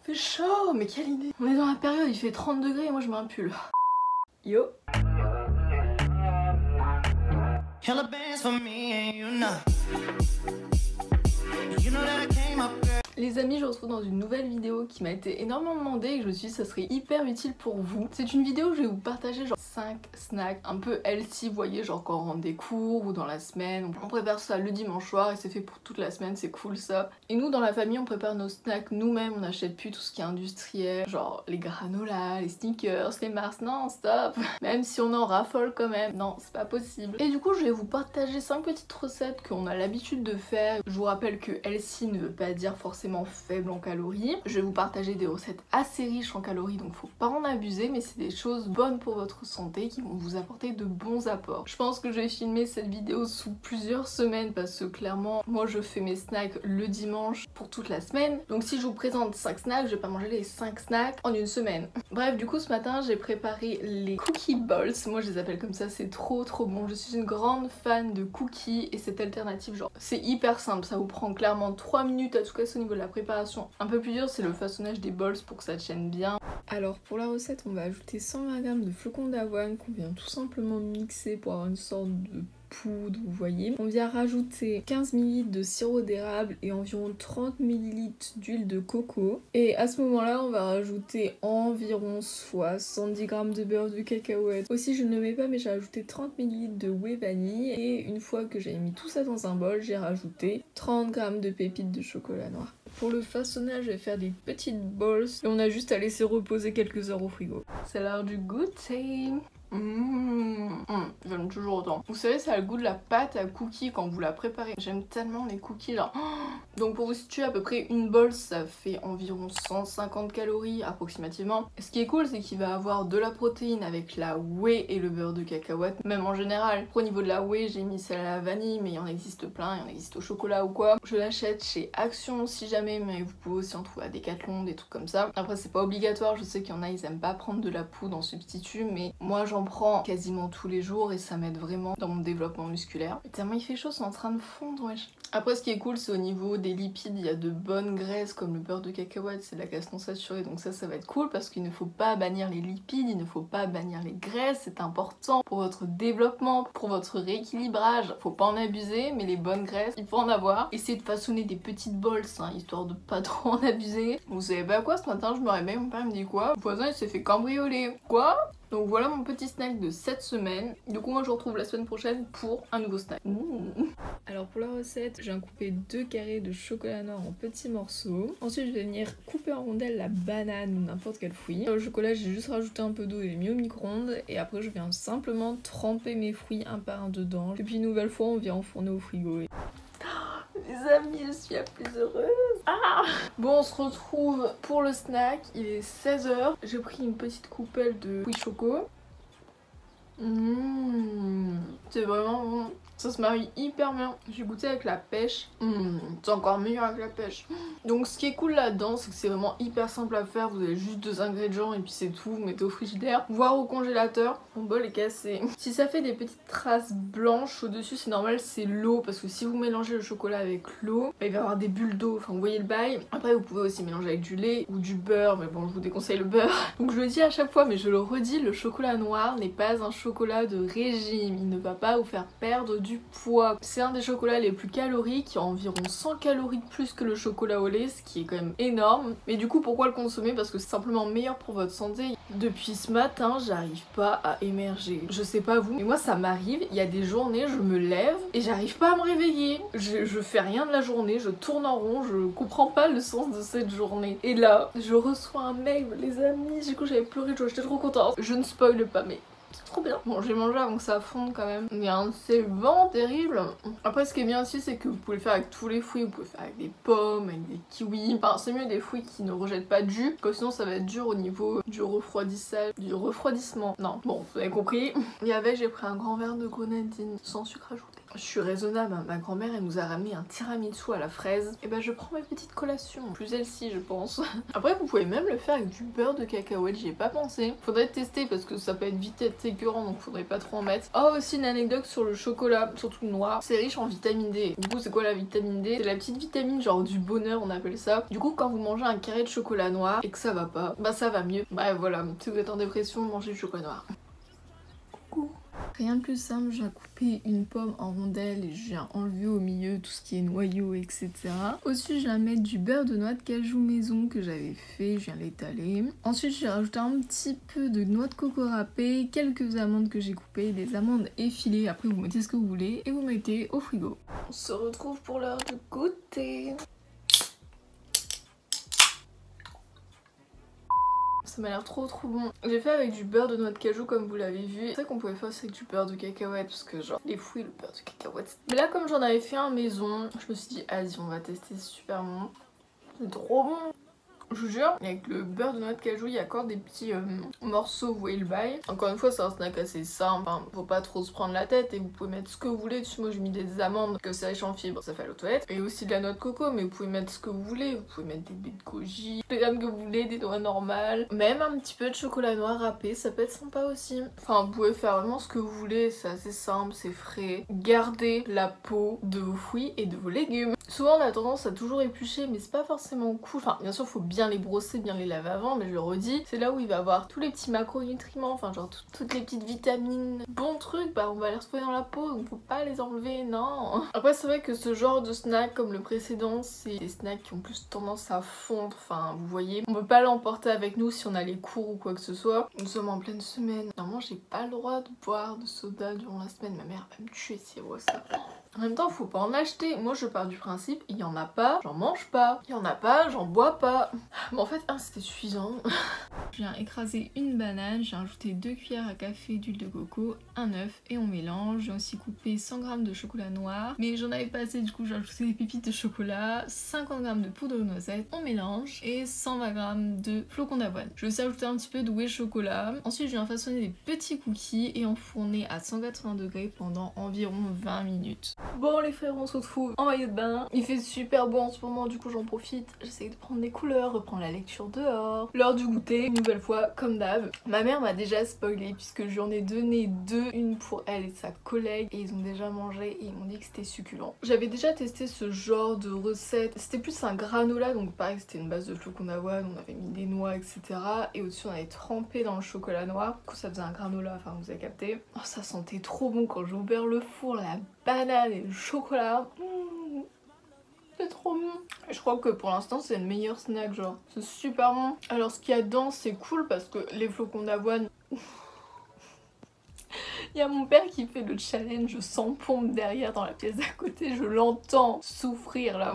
Fait chaud, mais quelle idée. On est dans la période, il fait 30 degrés et moi je mets un pull. Yo. Les amis, je vous retrouve dans une nouvelle vidéo qui m'a été énormément demandée et que je me suis dit ça serait hyper utile pour vous. C'est une vidéo où je vais vous partager genre 5 snacks un peu healthy, vous voyez, genre quand on rentre des cours ou dans la semaine. On prépare ça le dimanche soir et c'est fait pour toute la semaine, c'est cool ça. Et nous dans la famille on prépare nos snacks nous-mêmes, on n'achète plus tout ce qui est industriel, genre les granolas, les sneakers, les Mars, non stop. Même si on en raffole quand même, non c'est pas possible. Et du coup je vais vous partager 5 petites recettes qu'on a l'habitude de faire. Je vous rappelle que healthy ne veut pas dire forcément faible en calories. Je vais vous partager des recettes assez riches en calories donc faut pas en abuser, mais c'est des choses bonnes pour votre santé qui vont vous apporter de bons apports. Je pense que je vais filmer cette vidéo sous plusieurs semaines parce que clairement moi je fais mes snacks le dimanche pour toute la semaine, donc si je vous présente 5 snacks je vais pas manger les 5 snacks en une semaine. Bref, du coup ce matin j'ai préparé les cookie balls, moi je les appelle comme ça, c'est trop bon. Je suis une grande fan de cookies et cette alternative genre c'est hyper simple, ça vous prend clairement 3 minutes à tout casser au niveau de la préparation. Un peu plus dur c'est le façonnage des balls pour que ça tienne bien. Alors pour la recette on va ajouter 120 g de flocons d'avoine qu'on vient tout simplement mixer pour avoir une sorte de poudre, vous voyez. On vient rajouter 15 ml de sirop d'érable et environ 30 ml d'huile de coco. Et à ce moment-là, on va rajouter environ 70 g de beurre de cacahuète. Aussi, je ne le mets pas, mais j'ai rajouté 30 ml de whey vanille. Et une fois que j'ai mis tout ça dans un bol, j'ai rajouté 30 g de pépites de chocolat noir. Pour le façonnage, je vais faire des petites balls et on a juste à laisser reposer quelques heures au frigo. C'est l'heure du goûter. J'aime toujours autant. Vous savez, ça a le goût de la pâte à cookies quand vous la préparez. J'aime tellement les cookies là. Donc pour vous situer, à peu près une bowl ça fait environ 150 calories approximativement. Et ce qui est cool, c'est qu'il va avoir de la protéine avec la whey et le beurre de cacahuète, même en général. Au niveau de la whey, j'ai mis celle à la vanille, mais il y en existe plein, il y en existe au chocolat ou quoi. Je l'achète chez Action si jamais, mais vous pouvez aussi en trouver à Decathlon, des trucs comme ça. Après c'est pas obligatoire, je sais qu'il y en a, ils aiment pas prendre de la poudre en substitut, mais moi j'en prends quasiment tous les jours et ça m'aide vraiment dans mon développement musculaire. Et tellement il fait chaud, c'est en train de fondre, wesh. Après ce qui est cool, c'est au niveau des lipides, il y a de bonnes graisses comme le beurre de cacahuète, c'est de la graisse non saturée, donc ça va être cool parce qu'il ne faut pas bannir les lipides, il ne faut pas bannir les graisses, c'est important pour votre développement, pour votre rééquilibrage. Faut pas en abuser, mais les bonnes graisses, il faut en avoir. Essayez de façonner des petites balls, hein, histoire de pas trop en abuser. Vous savez pas quoi, ce matin je me réveille, mon père me dit quoi? Le voisin il s'est fait cambrioler. Quoi? Donc voilà mon petit snack de cette semaine. Du coup moi je vous retrouve la semaine prochaine pour un nouveau snack. Alors pour la recette, j'ai coupé 2 carrés de chocolat noir en petits morceaux. Ensuite je vais venir couper en rondelles la banane ou n'importe quel fruit. Au chocolat j'ai juste rajouté un peu d'eau et mis au micro-ondes. Et après je viens simplement tremper mes fruits un par un dedans. Et puis une nouvelle fois on vient enfourner au frigo. Les amis, je suis la plus heureuse. Bon, on se retrouve pour le snack. Il est 16 h. J'ai pris une petite coupelle de fruits choco. C'est vraiment bon. Ça se marie hyper bien. J'ai goûté avec la pêche. C'est encore meilleur avec la pêche. Donc ce qui est cool là-dedans, c'est que c'est vraiment hyper simple à faire. Vous avez juste 2 ingrédients et puis c'est tout. Vous mettez au frigidaire, voire au congélateur. Mon bol est cassé. Si ça fait des petites traces blanches au-dessus, c'est normal, c'est l'eau. Parce que si vous mélangez le chocolat avec l'eau, il va y avoir des bulles d'eau. Enfin, vous voyez le bail. Après, vous pouvez aussi mélanger avec du lait ou du beurre. Mais bon, je vous déconseille le beurre. Donc je le dis à chaque fois, mais je le redis, le chocolat noir n'est pas un chocolat de régime. Il ne va pas vous faire perdre du poids. C'est un des chocolats les plus caloriques, il y a environ 100 calories de plus que le chocolat au lait, ce qui est quand même énorme. Mais du coup pourquoi le consommer? Parce que c'est simplement meilleur pour votre santé. Depuis ce matin j'arrive pas à émerger. Je sais pas vous, mais moi ça m'arrive, il y a des journées je me lève et j'arrive pas à me réveiller. Je fais rien de la journée, je tourne en rond, je comprends pas le sens de cette journée. Et là je reçois un mail, les amis, du coup j'avais pleuré, j'étais trop contente. Je ne spoile pas mais c'est trop bien. Bon, j'ai mangé avant que ça fonde quand même. Il y a un de ces vents terribles. Après, ce qui est bien aussi, c'est que vous pouvez le faire avec tous les fruits. Vous pouvez le faire avec des pommes, avec des kiwis. Enfin, c'est mieux des fruits qui ne rejettent pas de jus. Parce que sinon, ça va être dur au niveau du refroidissage. Du refroidissement. Non, bon, vous avez compris. Et avec, j'ai pris un grand verre de grenadine sans sucre ajouté. Je suis raisonnable, hein. Ma grand-mère elle nous a ramené un tiramisu à la fraise. Et bah je prends ma petite collation, plus elle-ci je pense. Après vous pouvez même le faire avec du beurre de cacahuète, j'y ai pas pensé. Faudrait tester parce que ça peut être vite être écœurant donc faudrait pas trop en mettre. Oh aussi une anecdote sur le chocolat, surtout le noir, c'est riche en vitamine D. Du coup c'est quoi la vitamine D? C'est la petite vitamine genre du bonheur on appelle ça. Du coup quand vous mangez un carré de chocolat noir et que ça va pas, bah ça va mieux. Bah voilà, si vous êtes en dépression, mangez du chocolat noir. Coucou. Rien de plus simple, j'ai coupé une pomme en rondelles et je viens enlever au milieu tout ce qui est noyau, etc. Au-dessus, je viens mettre du beurre de noix de cajou maison que j'avais fait, je viens l'étaler. Ensuite, je vais rajouter un petit peu de noix de coco râpée, quelques amandes que j'ai coupées, des amandes effilées. Après, vous mettez ce que vous voulez et vous mettez au frigo. On se retrouve pour l'heure de goûter. Ça m'a l'air trop bon. J'ai fait avec du beurre de noix de cajou comme vous l'avez vu. C'est vrai qu'on pouvait faire aussi avec du beurre de cacahuète parce que genre les fruits, le beurre de cacahuète. Mais là comme j'en avais fait un maison, je me suis dit vas-y on va tester, c'est super bon. C'est trop bon. Je vous jure, avec le beurre de noix de cajou, il y a encore des petits morceaux, vous voyez le bail. Encore une fois, c'est un snack assez simple, enfin, faut pas trop se prendre la tête et vous pouvez mettre ce que vous voulez dessus. Moi, j'ai mis des amandes, que c'est riche en fibres, ça fait à l'auto-aide. Et aussi de la noix de coco, mais vous pouvez mettre ce que vous voulez. Vous pouvez mettre des baies de goji, des graines que vous voulez, des noix normales. Même un petit peu de chocolat noir râpé, ça peut être sympa aussi. Enfin, vous pouvez faire vraiment ce que vous voulez, c'est assez simple, c'est frais. Gardez la peau de vos fruits et de vos légumes. Souvent, on a tendance à toujours éplucher, mais c'est pas forcément cool. Enfin, bien sûr, faut bien les brosser, bien les laver avant, mais je le redis, c'est là où il va avoir tous les petits macronutriments, enfin genre toutes les petites vitamines, bons trucs, bah on va les retrouver dans la peau, donc faut pas les enlever, non. Après c'est vrai que ce genre de snack comme le précédent, c'est des snacks qui ont plus tendance à fondre, enfin vous voyez, on peut pas l'emporter avec nous si on a les cours ou quoi que ce soit. Nous sommes en pleine semaine, normalement j'ai pas le droit de boire de soda durant la semaine, ma mère va me tuer si elle voit ça. En même temps, faut pas en acheter. Moi, je pars du principe, il y en a pas, j'en mange pas. Il y en a pas, j'en bois pas. Mais en fait, c'était suffisant. Je viens écraser une banane, j'ai rajouté 2 cuillères à café d'huile de coco, un œuf et on mélange. J'ai aussi coupé 100 g de chocolat noir, mais j'en avais pas assez, du coup j'ai rajouté des pépites de chocolat, 50 g de poudre de noisette, on mélange et 120 g de flocons d'avoine. Je vais aussi ajouter un petit peu de whey chocolat. Ensuite, je viens façonner des petits cookies et enfourner à 180 degrés pendant environ 20 minutes. Bon les frères, on se retrouve en maillot de bain. Il fait super beau en ce moment, du coup j'en profite. J'essaie de prendre des couleurs, reprendre la lecture dehors. L'heure du goûter, une nouvelle fois comme d'hab. Ma mère m'a déjà spoilé puisque j'en ai donné deux, une pour elle et sa collègue, et ils ont déjà mangé et ils m'ont dit que c'était succulent. J'avais déjà testé ce genre de recette, c'était plus un granola, donc pareil c'était une base de flocons d'avoine, on avait mis des noix etc. Et au-dessus on avait trempé dans le chocolat noir, du coup ça faisait un granola, enfin vous avez capté. Oh ça sentait trop bon quand j'ai ouvert le four, la banane et le chocolat. C'est trop bon. Et je crois que pour l'instant c'est le meilleur snack, genre c'est super bon. Alors ce qu'il y a dedans c'est cool parce que les flocons d'avoine, il y a mon père qui fait le challenge sans pompe derrière dans la pièce d'à côté, je l'entends souffrir là.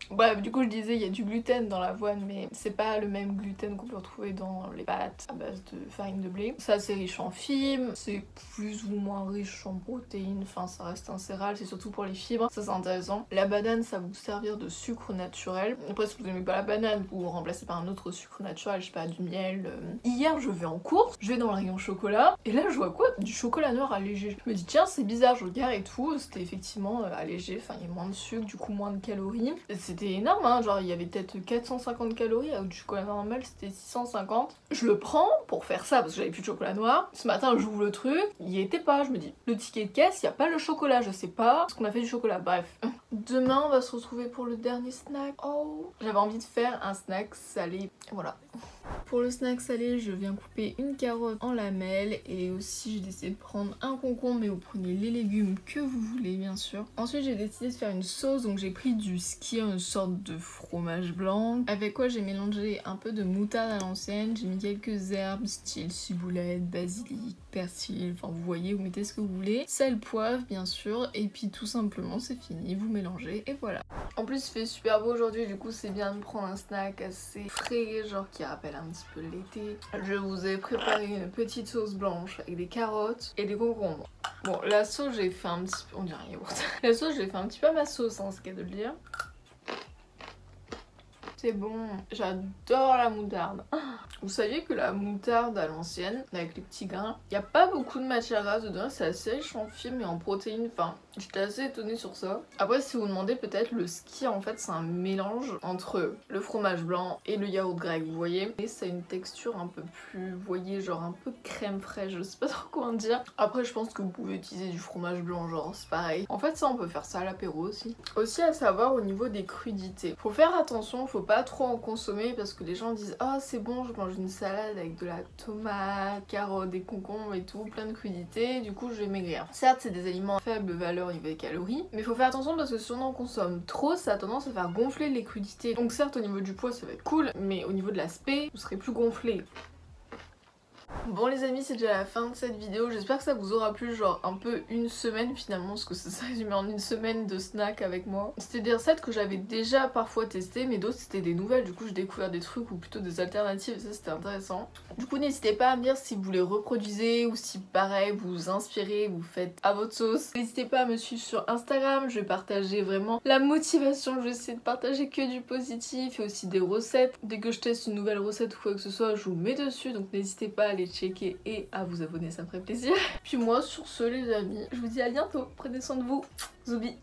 Bref, du coup je disais il y a du gluten dans l'avoine, mais c'est pas le même gluten qu'on peut retrouver dans les pâtes à base de farine de blé. Ça c'est riche en fibres, c'est plus ou moins riche en protéines, enfin ça reste un céréal, c'est surtout pour les fibres, ça c'est intéressant. La banane ça va vous servir de sucre naturel. Après si vous aimez pas la banane, vous remplacez par un autre sucre naturel, je sais pas, du miel. Hier je vais en course, je vais dans le rayon chocolat, et là je vois quoi? Du chocolat noir allégé. Je me dis tiens c'est bizarre, je regarde et tout, c'était effectivement allégé, enfin il y a moins de sucre, du coup moins de calories. C'était énorme, hein, genre il y avait peut-être 450 calories, alors du chocolat normal c'était 650. Je le prends pour faire ça parce que j'avais plus de chocolat noir. Ce matin j'ouvre le truc, il y était pas, je me dis le ticket de caisse, il y a pas le chocolat, je sais pas, parce qu'on a fait du chocolat, bref. Demain on va se retrouver pour le dernier snack. Oh, j'avais envie de faire un snack salé, voilà. Pour le snack salé, je viens couper une carotte en lamelles et aussi j'ai décidé de prendre un concombre, mais vous prenez les légumes que vous voulez bien sûr. Ensuite j'ai décidé de faire une sauce, donc j'ai pris du skyr, une sorte de fromage blanc, avec quoi j'ai mélangé un peu de moutarde à l'ancienne, j'ai mis quelques herbes style ciboulette, basilic, persil, enfin vous voyez, vous mettez ce que vous voulez, sel, poivre bien sûr, et puis tout simplement c'est fini, vous mélangez et voilà. En plus il fait super beau aujourd'hui, du coup c'est bien de prendre un snack assez frais, genre qui rappelle un petit peu l'été. Je vous ai préparé une petite sauce blanche avec des carottes et des concombres. Bon, la sauce j'ai fait un petit peu, on dirait un yaourt. La sauce j'ai fait un petit peu à ma sauce, hein, c'est qu'à de le dire. C'est bon, j'adore la moutarde. Vous saviez que la moutarde à l'ancienne, avec les petits grains, il n'y a pas beaucoup de matière grasse dedans, c'est assez riche en fibres et en protéines, enfin j'étais assez étonnée sur ça. Après si vous vous demandez peut-être, le skyr en fait c'est un mélange entre le fromage blanc et le yaourt grec, vous voyez. Et ça a une texture un peu plus, vous voyez, genre un peu crème fraîche, je sais pas trop comment dire. Après je pense que vous pouvez utiliser du fromage blanc, genre c'est pareil. En fait ça on peut faire ça à l'apéro aussi. Aussi à savoir au niveau des crudités. Faut faire attention, faut pas trop en consommer parce que les gens disent ah c'est bon je mange une salade avec de la tomate, carottes, des concombres et tout, plein de crudités, du coup je vais maigrir. Certes c'est des aliments à faible valeur au niveau des calories, mais faut faire attention parce que si on en consomme trop, ça a tendance à faire gonfler les crudités. Donc certes au niveau du poids ça va être cool, mais au niveau de l'aspect, vous serez plus gonflé. Bon les amis, c'est déjà la fin de cette vidéo, j'espère que ça vous aura plu, genre un peu une semaine finalement, parce que ça s'est résumé en une semaine de snack avec moi. C'était des recettes que j'avais déjà parfois testées, mais d'autres c'était des nouvelles, du coup j'ai découvert des trucs ou plutôt des alternatives, et ça c'était intéressant. Du coup n'hésitez pas à me dire si vous les reproduisez ou si pareil vous vous inspirez, vous faites à votre sauce. N'hésitez pas à me suivre sur Instagram, je vais partager vraiment la motivation, je vais essayer de partager que du positif et aussi des recettes. Dès que je teste une nouvelle recette ou quoi que ce soit, je vous mets dessus, donc n'hésitez pas à les checker et à vous abonner, ça me ferait plaisir. Puis moi sur ce les amis, je vous dis à bientôt, prenez soin de vous, Zoubi.